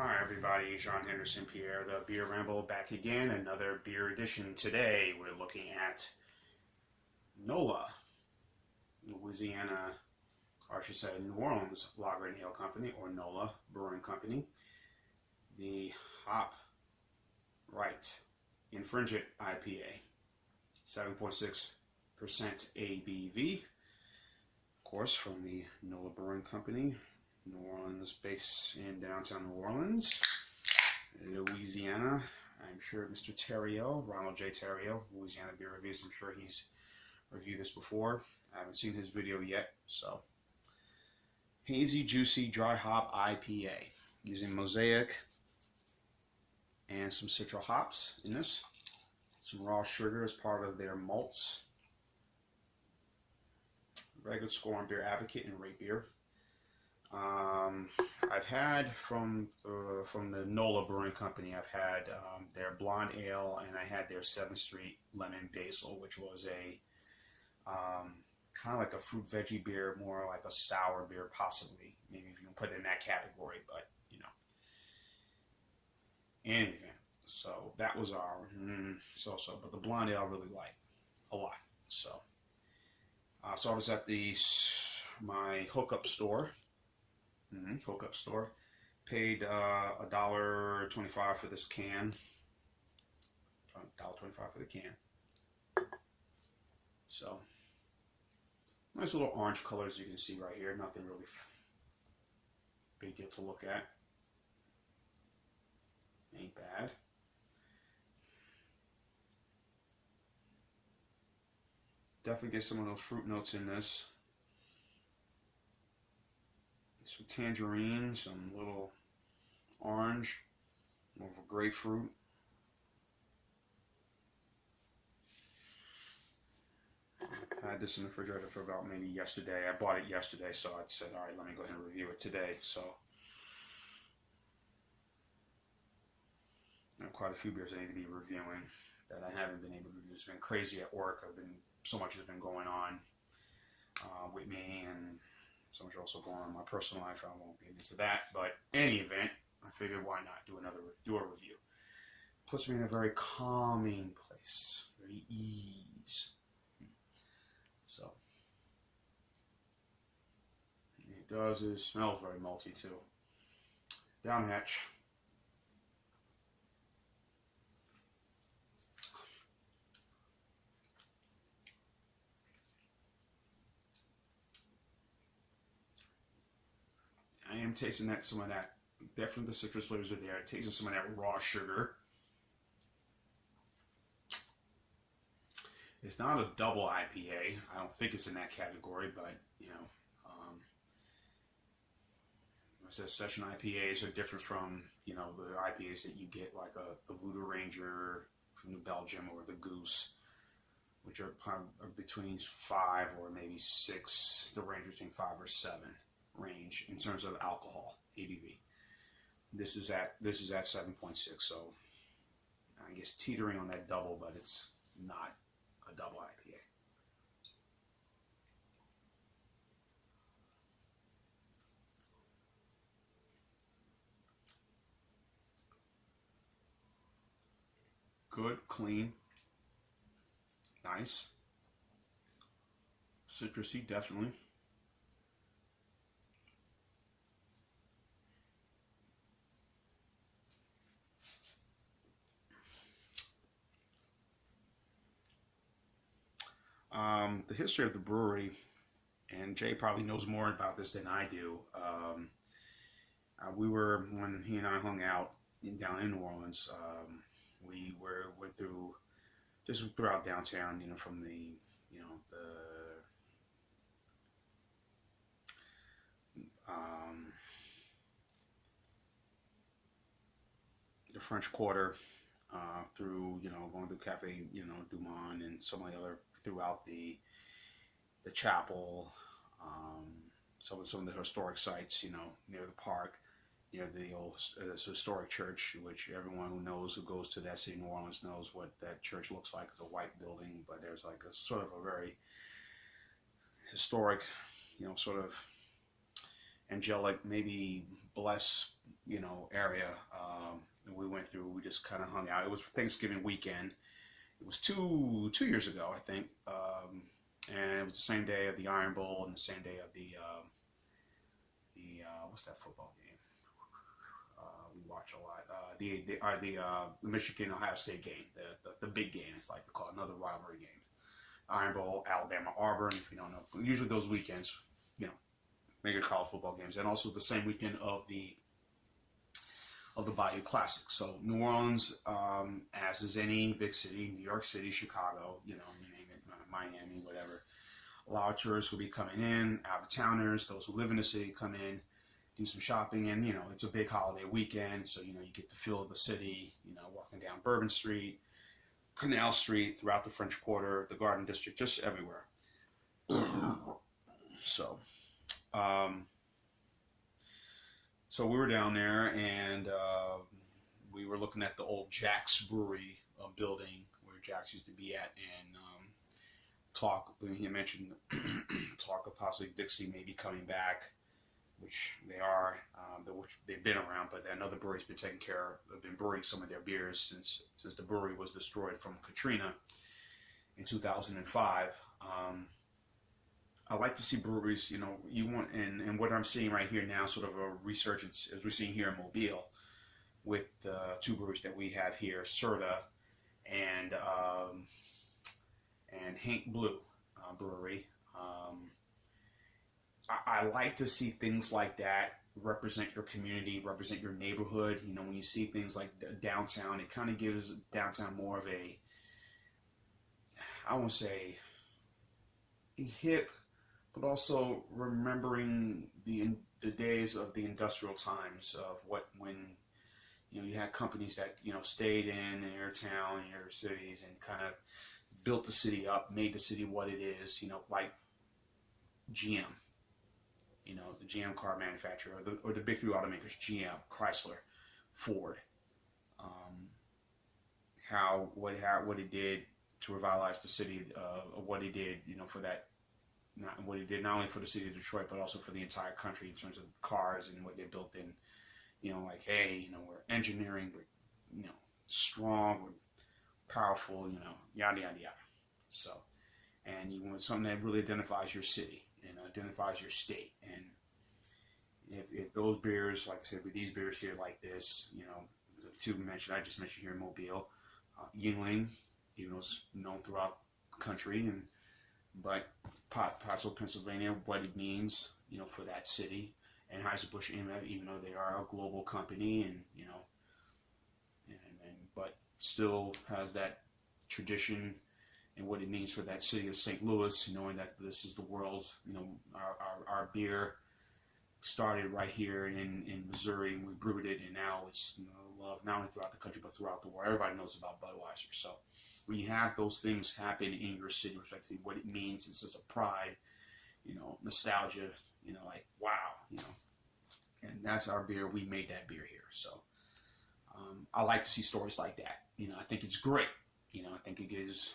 Hi everybody, John Henderson Pierre, the Beer Ramble, back again, another beer edition. Today we're looking at NOLA, Louisiana, or I should say New Orleans Lager and Ale Company, or NOLA Brewing Company. The Hoppyright Infringement IPA, 7.6% ABV, of course from the NOLA Brewing Company. New Orleans, based in downtown New Orleans, Louisiana. I'm sure Mr. Theriault, Ronald J. Theriault, Louisiana Beer Reviews, I'm sure he's reviewed this before. I haven't seen his video yet. So, hazy, juicy, dry hop IPA using Mosaic and some Citra hops in this. Some raw sugar as part of their malts. Very good score on Beer Advocate and Rate Beer. I've had from the NOLA Brewing Company, I've had their Blonde Ale, and I had their 7th Street Lemon Basil, which was a kind of like a fruit veggie beer, more like a sour beer, possibly. Maybe if you can put it in that category, but you know. Anyway, so that was our so-so, but the Blonde Ale I really like a lot. So, so I was at my hookup store. Hookup store. Paid $1.25 for this can. $1.25 for the can. So nice little orange color, as you can see right here. Nothing really big deal to look at. Ain't bad. Definitely get some of those fruit notes in this. Some tangerine, some little orange, more of a grapefruit. I had this in the refrigerator for about maybe yesterday. I bought it yesterday, so I said, all right, let me go ahead and review it today. So, I have quite a few beers I need to be reviewing that I haven't been able to review. It's been crazy at work. So much has been going on with me, and so much also going on in my personal life. I won't get into that, but in any event, I figured why not do a review. Puts me in a very calming place, very ease. So it does. It smells very malty too. Down hatch. I am tasting some of that. Definitely the citrus flavors are there. Tasting some of that raw sugar. It's not a double IPA. I don't think it's in that category, but you know, I said session IPAs are different from the IPAs that you get like the Voodoo Ranger from New Belgium or the Goose, which are between 5 or maybe 6. The range between 5 or 7. Range in terms of alcohol ABV. This is at 7.6, so I guess teetering on that double, but it's not a double IPA. Good, clean, nice, citrusy, definitely. The history of the brewery, and Jay probably knows more about this than I do. When he and I hung out down in New Orleans, we went throughout downtown, from the French Quarter, through going to Cafe Du Monde and some of the other throughout the chapel, some of the historic sites, near the park, near the old historic church, which everyone who goes to that city, New Orleans, knows what that church looks like. It's a white building, but there's like a sort of a very historic, sort of angelic, maybe blessed, area. We went through. We just kind of hung out. It was Thanksgiving weekend. It was two years ago, I think, and it was the same day of the Iron Bowl and the same day of the what's that football game? We watch a lot. The Michigan Ohio State game, the big game. It's like they call it another rivalry game. Iron Bowl, Alabama, Auburn. If you don't know, usually those weekends, major college football games, and also the same weekend of the Bayou Classic. So New Orleans, as is any big city, New York City, Chicago, you name it, Miami, whatever. A lot of tourists will be coming in, out of towners, those who live in the city come in, do some shopping, and it's a big holiday weekend, so you get the feel of the city, walking down Bourbon Street, Canal Street, throughout the French Quarter, the Garden District, just everywhere. So we were down there, and we were looking at the old Jack's Brewery building where Jack's used to be at, and he mentioned talk of possibly Dixie maybe coming back, which they are, which they've been around, but another brewery's been taking care of. They've been brewing some of their beers since the brewery was destroyed from Katrina in 2005. I like to see breweries, and what I'm seeing right here now, sort of a resurgence, as we're seeing here in Mobile, with the two breweries that we have here, Serta and Hank Blue Brewery. I like to see things like that represent your community, represent your neighborhood. When you see things like downtown, it kind of gives downtown more of a, I won't say hip, but also remembering the days of the industrial times of when you had companies that stayed in your town, in your cities, and kind of built the city up, made the city what it is. Like GM, the GM car manufacturer, or the big three automakers, GM, Chrysler, Ford. What it did to revitalize the city, what it did, for that. What he did not only for the city of Detroit, but also for the entire country in terms of cars and what they built in, like, hey, we're engineering, we're, strong, we're powerful, yada, yada, yada. So, and you want something that really identifies your city and identifies your state. And if those beers, like I said, with these beers here like this, the two I just mentioned here in Mobile, Yuengling, it's known throughout the country, but Paso, Pennsylvania, what it means, for that city, and Anheuser-Busch, even though they are a global company, and but still has that tradition and what it means for that city of St. Louis, knowing that this is the world's, our beer started right here in Missouri, and we brewed it, and now it's loved not only throughout the country but throughout the world. Everybody knows about Budweiser. So when you have those things happen in your city, respectively, what it means is just a pride, nostalgia, like, wow, and that's our beer. We made that beer here. So I like to see stories like that. I think it's great. I think it gives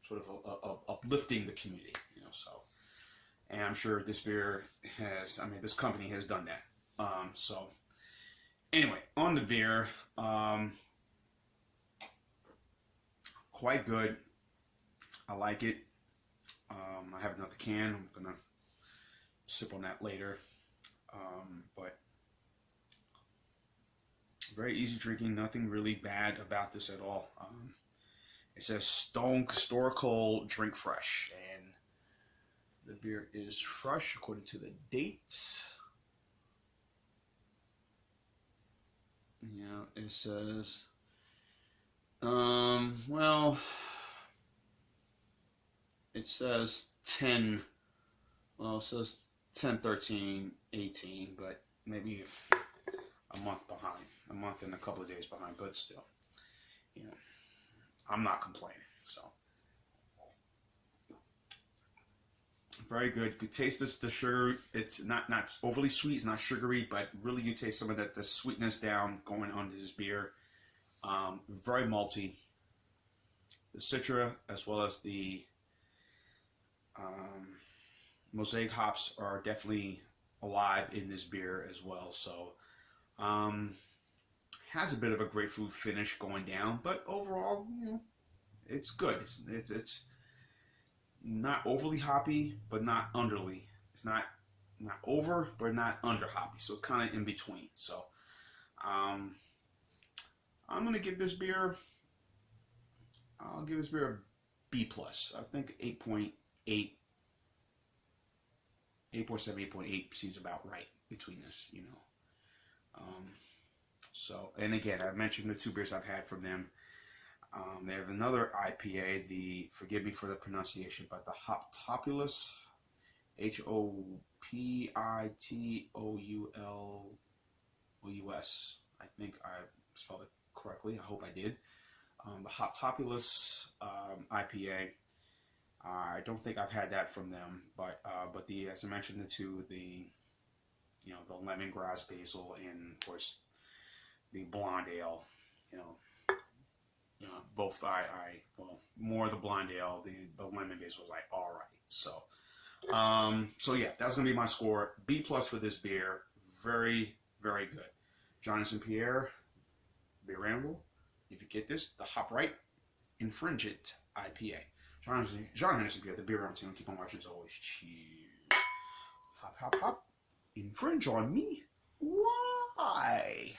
sort of uplifting the community, so. And I'm sure this beer this company has done that. So anyway, on the beer, quite good. I like it. I have another can. I'm gonna sip on that later. But very easy drinking. Nothing really bad about this at all. It says store cold, drink fresh, and the beer is fresh according to the dates. Yeah, it says, well, it says 10, well, it says 10, 13, 18, but maybe a month behind, a month and a couple of days behind, but still, I'm not complaining, so. Very good. You could taste the sugar. It's not overly sweet. It's not sugary, but really you taste some of the sweetness down going onto this beer. Very malty. The Citra as well as the Mosaic hops are definitely alive in this beer as well. So has a bit of a grapefruit finish going down, but overall, you know, it's good. It's not overly hoppy, but not underly. It's not over, but not under hoppy. So kind of in between. So I'm gonna give this beer. I'll give this beer a B plus. I think 8.8, 8.7, 8.8 seems about right between this, you know. So, and again, I've mentioned the 2 beers I've had from them. They have another IPA, forgive me for the pronunciation, but the Hoppyright, Hoppitoulous. I think I spelled it correctly. I hope I did. The Hoppyright IPA. I don't think I've had that from them, but as I mentioned, the lemongrass basil, and of course the blonde ale, both well, more the blonde ale, the lemon basil was like all right. So yeah, that's gonna be my score. B plus for this beer. Very, very good. John and Pierre, Beer Ramble. If you get this, the Hoppyright Infringement IPA. John Henderson Pierre, the Beer Ramble team. Keep on watching as always. Cheers. Hop, hop, hop. Infringe on me? Why?